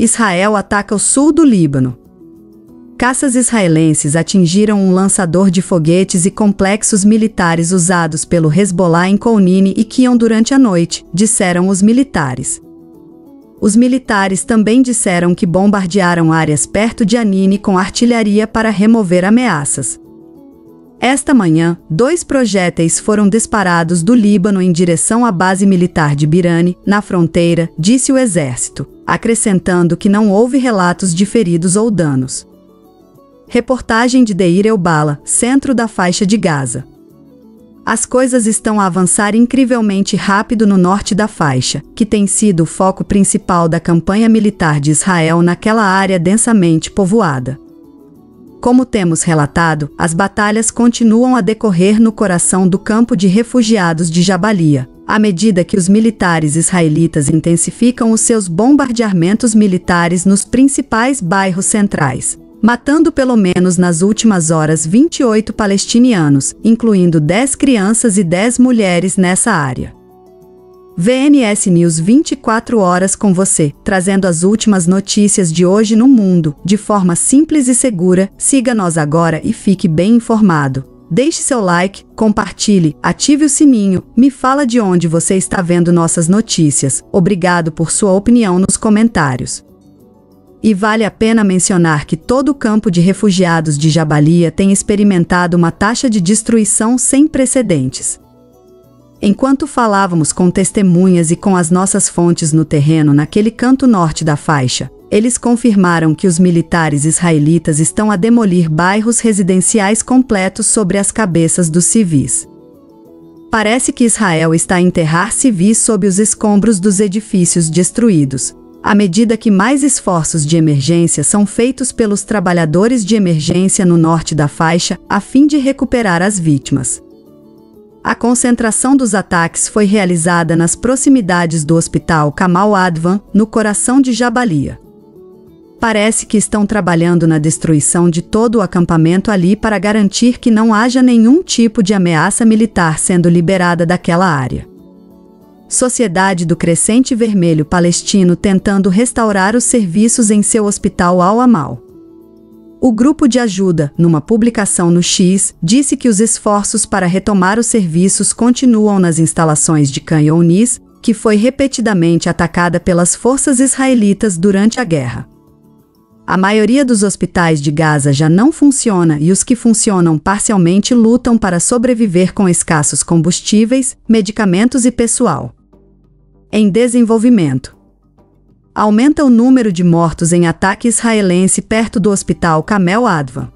Israel ataca o sul do Líbano. Caças israelenses atingiram um lançador de foguetes e complexos militares usados pelo Hezbollah em Kounini e Kion durante a noite, disseram os militares. Os militares também disseram que bombardearam áreas perto de Anini com artilharia para remover ameaças. Esta manhã, 2 projéteis foram disparados do Líbano em direção à base militar de Birane, na fronteira, disse o exército, acrescentando que não houve relatos de feridos ou danos. Reportagem de Deir El-Bala, centro da faixa de Gaza. As coisas estão a avançar incrivelmente rápido no norte da faixa, que tem sido o foco principal da campanha militar de Israel naquela área densamente povoada. Como temos relatado, as batalhas continuam a decorrer no coração do campo de refugiados de Jabalia, à medida que os militares israelitas intensificam os seus bombardeamentos militares nos principais bairros centrais, matando pelo menos nas últimas horas 28 palestinianos, incluindo 10 crianças e 10 mulheres nessa área. VNS News 24 horas com você, trazendo as últimas notícias de hoje no mundo, de forma simples e segura. Siga-nos agora e fique bem informado. Deixe seu like, compartilhe, ative o sininho, me fala de onde você está vendo nossas notícias. Obrigado por sua opinião nos comentários. E vale a pena mencionar que todo o campo de refugiados de Jabalia tem experimentado uma taxa de destruição sem precedentes. Enquanto falávamos com testemunhas e com as nossas fontes no terreno naquele canto norte da faixa, eles confirmaram que os militares israelitas estão a demolir bairros residenciais completos sobre as cabeças dos civis. Parece que Israel está a enterrar civis sob os escombros dos edifícios destruídos, à medida que mais esforços de emergência são feitos pelos trabalhadores de emergência no norte da faixa, a fim de recuperar as vítimas. A concentração dos ataques foi realizada nas proximidades do hospital Kamal Advan, no coração de Jabalia. Parece que estão trabalhando na destruição de todo o acampamento ali para garantir que não haja nenhum tipo de ameaça militar sendo liberada daquela área. Sociedade do Crescente Vermelho Palestino tentando restaurar os serviços em seu hospital Al-Amal. O grupo de ajuda, numa publicação no X, disse que os esforços para retomar os serviços continuam nas instalações de Khan Younis, que foi repetidamente atacada pelas forças israelitas durante a guerra. A maioria dos hospitais de Gaza já não funciona e os que funcionam parcialmente lutam para sobreviver com escassos combustíveis, medicamentos e pessoal. Em desenvolvimento. Aumenta o número de mortos em ataque israelense perto do hospital Kamel Advan.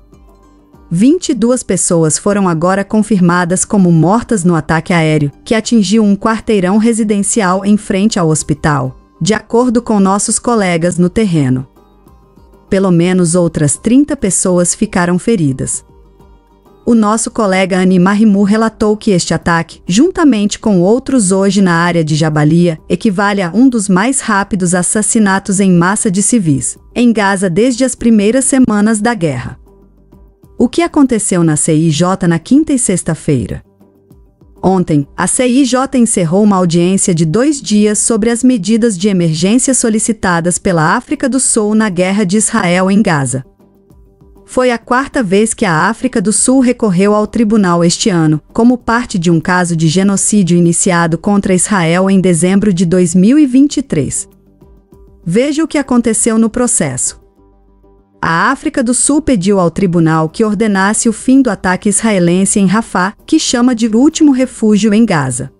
22 pessoas foram agora confirmadas como mortas no ataque aéreo, que atingiu um quarteirão residencial em frente ao hospital, de acordo com nossos colegas no terreno. Pelo menos outras 30 pessoas ficaram feridas. O nosso colega Ani Mahimu relatou que este ataque, juntamente com outros hoje na área de Jabalia, equivale a um dos mais rápidos assassinatos em massa de civis em Gaza desde as primeiras semanas da guerra. O que aconteceu na CIJ na quinta e sexta-feira? Ontem, a CIJ encerrou uma audiência de 2 dias sobre as medidas de emergência solicitadas pela África do Sul na guerra de Israel em Gaza. Foi a 4ª vez que a África do Sul recorreu ao tribunal este ano, como parte de um caso de genocídio iniciado contra Israel em dezembro de 2023. Veja o que aconteceu no processo. A África do Sul pediu ao tribunal que ordenasse o fim do ataque israelense em Rafah, que chama de último refúgio em Gaza.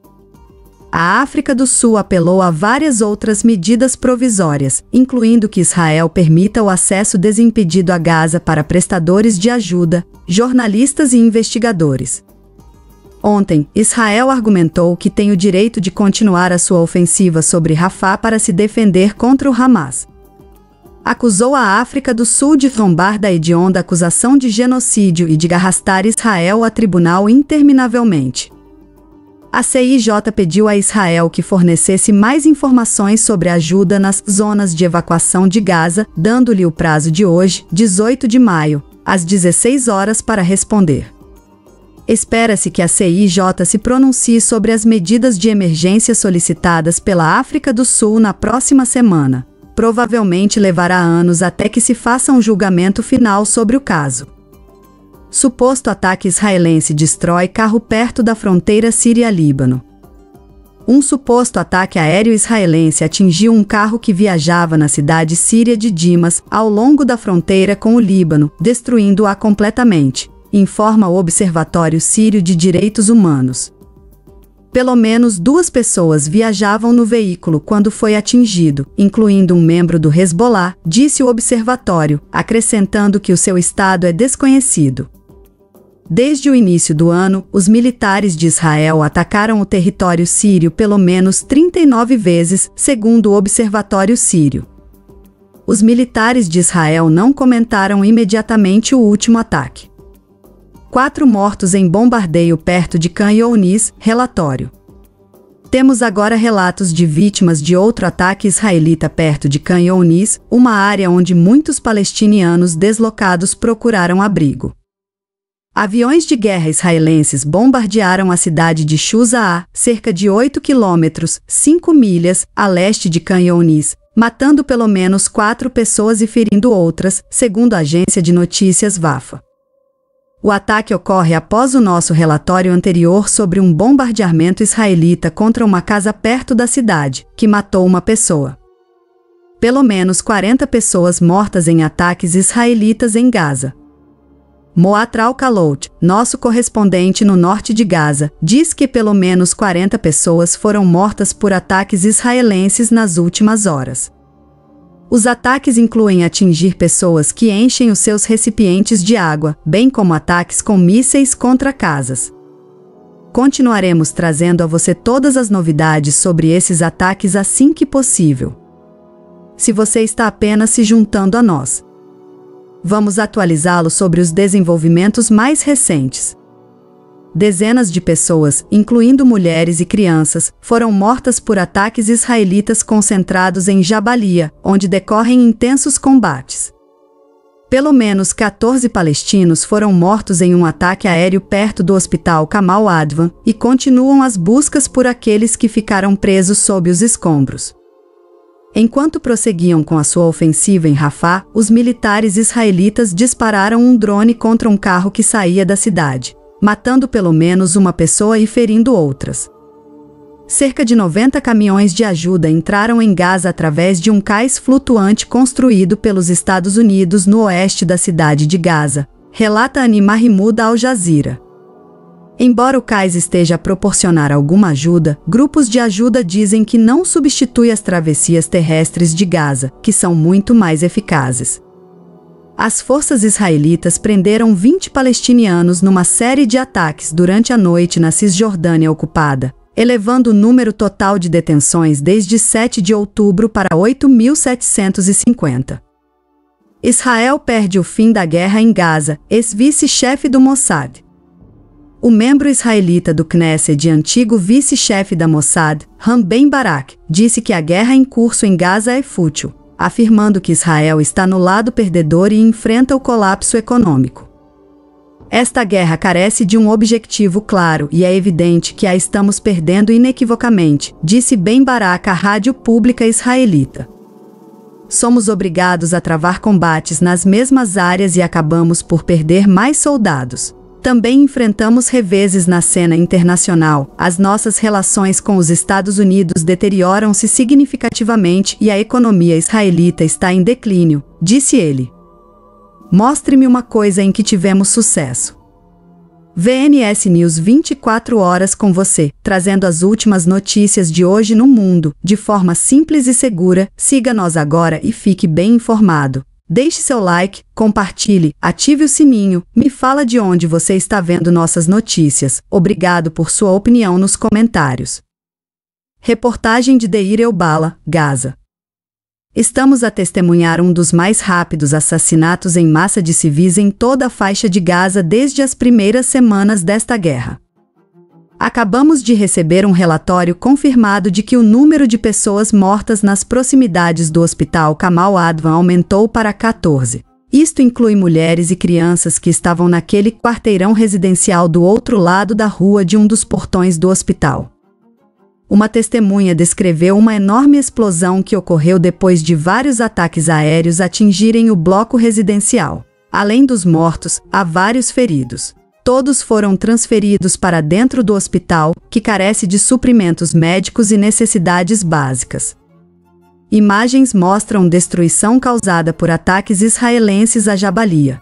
A África do Sul apelou a várias outras medidas provisórias, incluindo que Israel permita o acesso desimpedido a Gaza para prestadores de ajuda, jornalistas e investigadores. Ontem, Israel argumentou que tem o direito de continuar a sua ofensiva sobre Rafah para se defender contra o Hamas. Acusou a África do Sul de zombar da hedionda acusação de genocídio e de arrastar Israel a tribunal interminavelmente. A CIJ pediu a Israel que fornecesse mais informações sobre ajuda nas zonas de evacuação de Gaza, dando-lhe o prazo de hoje, 18 de maio, às 16 horas para responder. Espera-se que a CIJ se pronuncie sobre as medidas de emergência solicitadas pela África do Sul na próxima semana. provavelmente levará anos até que se faça um julgamento final sobre o caso. Suposto ataque israelense destrói carro perto da fronteira Síria-Líbano. Um suposto ataque aéreo israelense atingiu um carro que viajava na cidade síria de Dimas, ao longo da fronteira com o Líbano, destruindo-a completamente, informa o Observatório Sírio de Direitos Humanos. Pelo menos 2 pessoas viajavam no veículo quando foi atingido, incluindo um membro do Hezbollah, disse o observatório, acrescentando que o seu estado é desconhecido. Desde o início do ano, os militares de Israel atacaram o território sírio pelo menos 39 vezes, segundo o Observatório Sírio. Os militares de Israel não comentaram imediatamente o último ataque. 4 mortos em bombardeio perto de Khan Younis, relatório. Temos agora relatos de vítimas de outro ataque israelita perto de Khan Younis, uma área onde muitos palestinianos deslocados procuraram abrigo. Aviões de guerra israelenses bombardearam a cidade de Shuzaa, cerca de 8 quilômetros, 5 milhas, a leste de Khan Younis, matando pelo menos 4 pessoas e ferindo outras, segundo a agência de notícias Wafa. O ataque ocorre após o nosso relatório anterior sobre um bombardeamento israelita contra uma casa perto da cidade, que matou uma pessoa. Pelo menos 40 pessoas mortas em ataques israelitas em Gaza. Moat Al-Kalout, nosso correspondente no norte de Gaza, diz que pelo menos 40 pessoas foram mortas por ataques israelenses nas últimas horas. Os ataques incluem atingir pessoas que enchem os seus recipientes de água, bem como ataques com mísseis contra casas. Continuaremos trazendo a você todas as novidades sobre esses ataques assim que possível. Se você está apenas se juntando a nós, vamos atualizá-lo sobre os desenvolvimentos mais recentes. Dezenas de pessoas, incluindo mulheres e crianças, foram mortas por ataques israelitas concentrados em Jabalia, onde decorrem intensos combates. Pelo menos 14 palestinos foram mortos em um ataque aéreo perto do hospital Kamal Advan, e continuam as buscas por aqueles que ficaram presos sob os escombros. Enquanto prosseguiam com a sua ofensiva em Rafah, os militares israelitas dispararam um drone contra um carro que saía da cidade, matando pelo menos uma pessoa e ferindo outras. Cerca de 90 caminhões de ajuda entraram em Gaza através de um cais flutuante construído pelos Estados Unidos no oeste da cidade de Gaza, relata Ani Mahmoud Al Jazeera. Embora o cais esteja a proporcionar alguma ajuda, grupos de ajuda dizem que não substitui as travessias terrestres de Gaza, que são muito mais eficazes. As forças israelitas prenderam 20 palestinianos numa série de ataques durante a noite na Cisjordânia ocupada, elevando o número total de detenções desde 7 de outubro para 8.750. Israel perde o fim da guerra em Gaza, ex-vice-chefe do Mossad. O membro israelita do Knesset e antigo vice-chefe da Mossad, Ram Ben Barak, disse que a guerra em curso em Gaza é fútil, afirmando que Israel está no lado perdedor e enfrenta o colapso econômico. Esta guerra carece de um objetivo claro e é evidente que a estamos perdendo inequivocamente, disse Ben Barak à rádio pública israelita. Somos obrigados a travar combates nas mesmas áreas e acabamos por perder mais soldados. Também enfrentamos reveses na cena internacional, as nossas relações com os Estados Unidos deterioram-se significativamente e a economia israelita está em declínio, disse ele. Mostre-me uma coisa em que tivemos sucesso. VNS News 24 horas com você, trazendo as últimas notícias de hoje no mundo, de forma simples e segura. Siga-nos agora e fique bem informado. Deixe seu like, compartilhe, ative o sininho, me fala de onde você está vendo nossas notícias. Obrigado por sua opinião nos comentários. Reportagem de Deir El-Bala, Gaza. Estamos a testemunhar um dos mais rápidos assassinatos em massa de civis em toda a faixa de Gaza desde as primeiras semanas desta guerra. Acabamos de receber um relatório confirmado de que o número de pessoas mortas nas proximidades do hospital Kamal Advan aumentou para 14. Isto inclui mulheres e crianças que estavam naquele quarteirão residencial do outro lado da rua de um dos portões do hospital. Uma testemunha descreveu uma enorme explosão que ocorreu depois de vários ataques aéreos atingirem o bloco residencial. Além dos mortos, há vários feridos. Todos foram transferidos para dentro do hospital, que carece de suprimentos médicos e necessidades básicas. Imagens mostram destruição causada por ataques israelenses a Jabalia.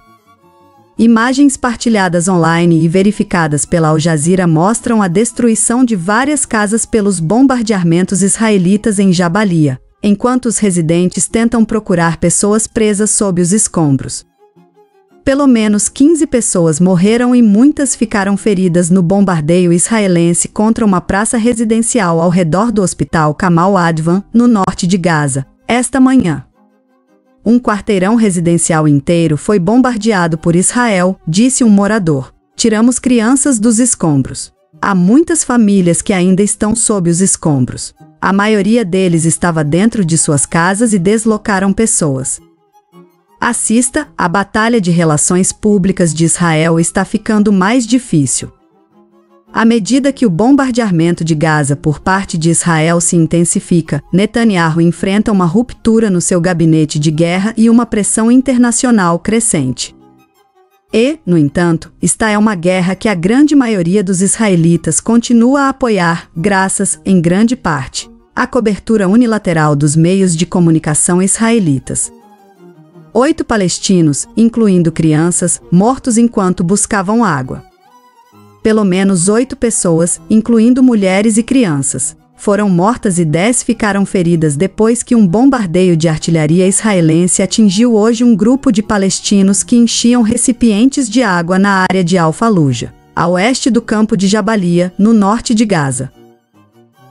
Imagens partilhadas online e verificadas pela Al Jazeera mostram a destruição de várias casas pelos bombardeamentos israelitas em Jabalia, enquanto os residentes tentam procurar pessoas presas sob os escombros. Pelo menos 15 pessoas morreram e muitas ficaram feridas no bombardeio israelense contra uma praça residencial ao redor do hospital Kamal Advan, no norte de Gaza, esta manhã. Um quarteirão residencial inteiro foi bombardeado por Israel, disse um morador. Tiramos crianças dos escombros. Há muitas famílias que ainda estão sob os escombros. A maioria deles estava dentro de suas casas e deslocaram pessoas. Assista, a batalha de relações públicas de Israel está ficando mais difícil. À medida que o bombardeamento de Gaza por parte de Israel se intensifica, Netanyahu enfrenta uma ruptura no seu gabinete de guerra e uma pressão internacional crescente. E, no entanto, esta é uma guerra que a grande maioria dos israelitas continua a apoiar, graças, em grande parte, à cobertura unilateral dos meios de comunicação israelitas. 8 palestinos, incluindo crianças, mortos enquanto buscavam água. Pelo menos 8 pessoas, incluindo mulheres e crianças, foram mortas e 10 ficaram feridas depois que um bombardeio de artilharia israelense atingiu hoje um grupo de palestinos que enchiam recipientes de água na área de Al-Faluja, a oeste do campo de Jabalia, no norte de Gaza.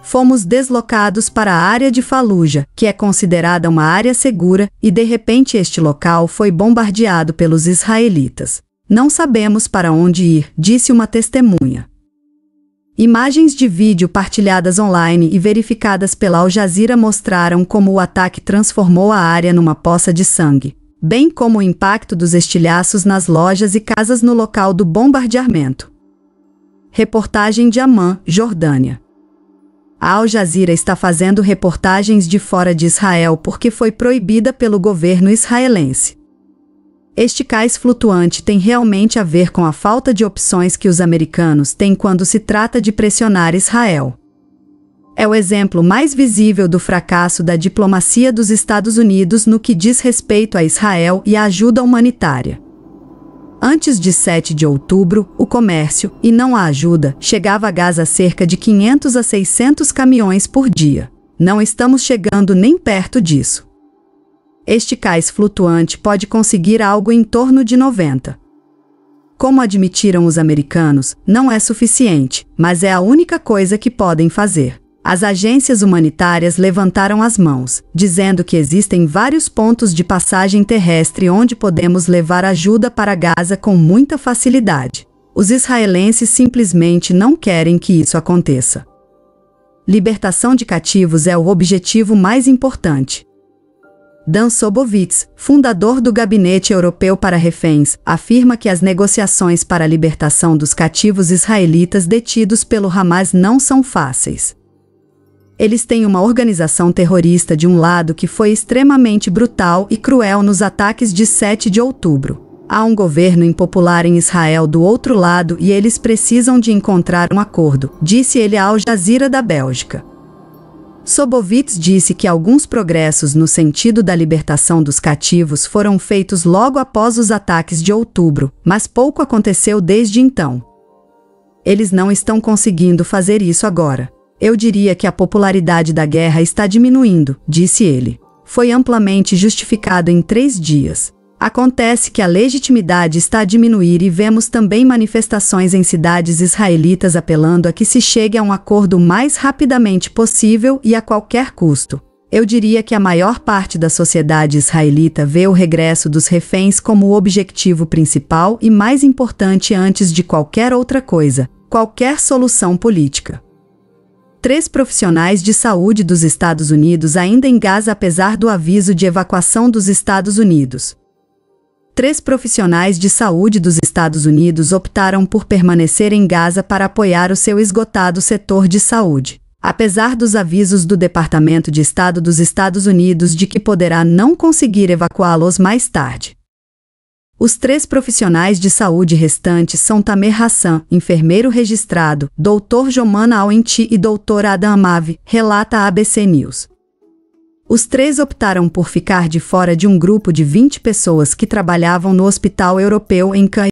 Fomos deslocados para a área de Faluja, que é considerada uma área segura, e de repente este local foi bombardeado pelos israelitas. Não sabemos para onde ir, disse uma testemunha. Imagens de vídeo partilhadas online e verificadas pela Al Jazeera mostraram como o ataque transformou a área numa poça de sangue, bem como o impacto dos estilhaços nas lojas e casas no local do bombardeamento. Reportagem de Amman, Jordânia. A Al Jazeera está fazendo reportagens de fora de Israel porque foi proibida pelo governo israelense. Este cais flutuante tem realmente a ver com a falta de opções que os americanos têm quando se trata de pressionar Israel. É o exemplo mais visível do fracasso da diplomacia dos Estados Unidos no que diz respeito a Israel e à ajuda humanitária. Antes de 7 de outubro, o comércio, e não a ajuda, chegava a Gaza cerca de 500 a 600 caminhões por dia. Não estamos chegando nem perto disso. Este cais flutuante pode conseguir algo em torno de 90. Como admitiram os americanos, não é suficiente, mas é a única coisa que podem fazer. As agências humanitárias levantaram as mãos, dizendo que existem vários pontos de passagem terrestre onde podemos levar ajuda para Gaza com muita facilidade. Os israelenses simplesmente não querem que isso aconteça. Libertação de cativos é o objetivo mais importante. Dan Sobowitz, fundador do Gabinete Europeu para Reféns, afirma que as negociações para a libertação dos cativos israelitas detidos pelo Hamas não são fáceis. Eles têm uma organização terrorista de um lado que foi extremamente brutal e cruel nos ataques de 7 de outubro. Há um governo impopular em Israel do outro lado e eles precisam de encontrar um acordo, disse ele à Al Jazeera da Bélgica. Sobowitz disse que alguns progressos no sentido da libertação dos cativos foram feitos logo após os ataques de outubro, mas pouco aconteceu desde então. Eles não estão conseguindo fazer isso agora. Eu diria que a popularidade da guerra está diminuindo, disse ele. Foi amplamente justificado em 3 dias. Acontece que a legitimidade está a diminuir e vemos também manifestações em cidades israelitas apelando a que se chegue a um acordo o mais rapidamente possível e a qualquer custo. Eu diria que a maior parte da sociedade israelita vê o regresso dos reféns como o objetivo principal e mais importante antes de qualquer outra coisa, qualquer solução política. 3 profissionais de saúde dos Estados Unidos ainda em Gaza apesar do aviso de evacuação dos Estados Unidos. 3 profissionais de saúde dos Estados Unidos optaram por permanecer em Gaza para apoiar o seu esgotado setor de saúde. Apesar dos avisos do Departamento de Estado dos Estados Unidos de que poderá não conseguir evacuá-los mais tarde. Os 3 profissionais de saúde restantes são Tamer Hassan, enfermeiro registrado, Dr. Jomana Al-Inti e Dr. Adam Amavi, relata a ABC News. Os 3 optaram por ficar de fora de um grupo de 20 pessoas que trabalhavam no Hospital Europeu em Cannes.